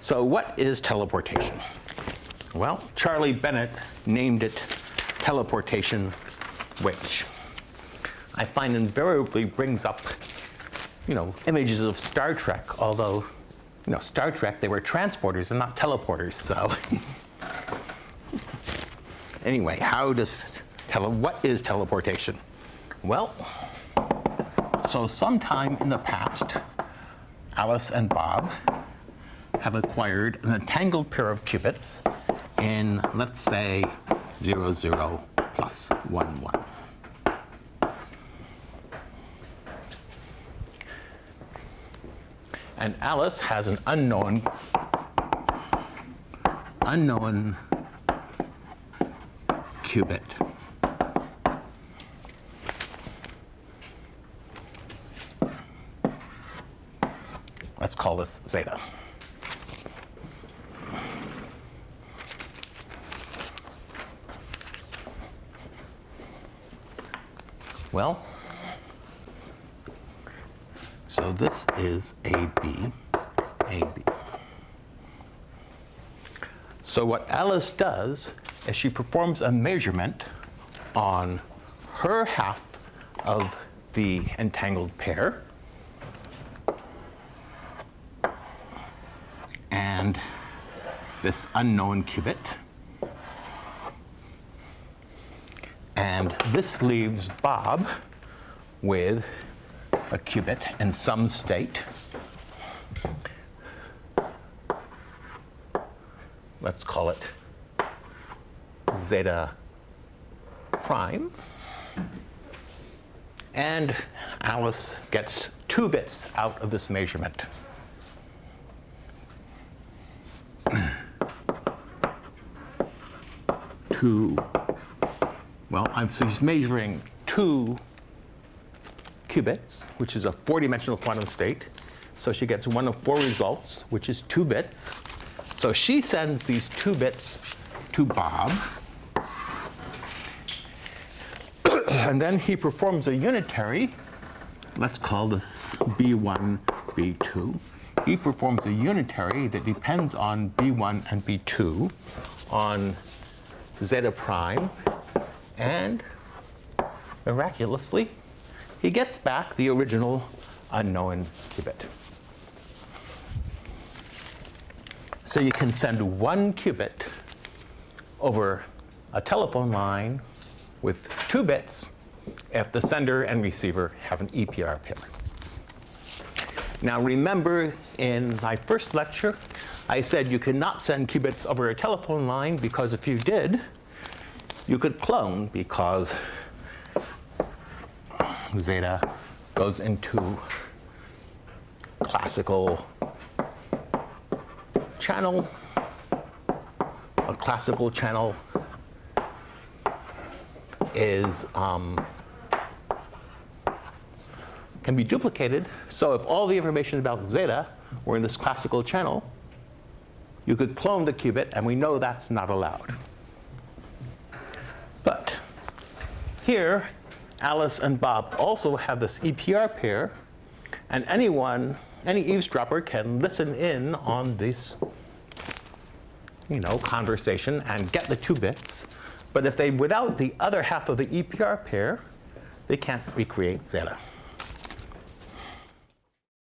So what is teleportation? Well, Charlie Bennett named it teleportation, which I find invariably brings up, images of Star Trek, although, Star Trek, they were transporters and not teleporters, so. Anyway, what is teleportation? Well, so sometime in the past, Alice and Bob have acquired an entangled pair of qubits in, let's say, 0, 0 plus 1, 1. And Alice has an unknown qubit. Let's call this zeta. Well, so this is AB, AB. So what Alice does is she performs a measurement on her half of the entangled pair and this unknown qubit. And this leaves Bob with a qubit in some state. Let's call it zeta prime. And Alice gets 2 bits out of this measurement. She's measuring 2 qubits, which is a 4-dimensional quantum state. So she gets 1 of 4 results, which is 2 bits. So she sends these 2 bits to Bob. And then he performs a unitary. Let's call this B1, B2. He performs a unitary that depends on B1 and B2 on zeta prime. And miraculously, he gets back the original unknown qubit. So you can send 1 qubit over a telephone line with 2 bits if the sender and receiver have an EPR pair. Now remember, in my first lecture, I said you cannot send qubits over a telephone line because if you did, you could clone, because zeta goes into classical channel. A classical channel is can be duplicated. So if all the information about zeta were in this classical channel, you could clone the qubit, and we know that's not allowed. But here, Alice and Bob also have this EPR pair, and any eavesdropper can listen in on this, conversation and get the 2 bits. But if without the other half of the EPR pair, they can't recreate zeta.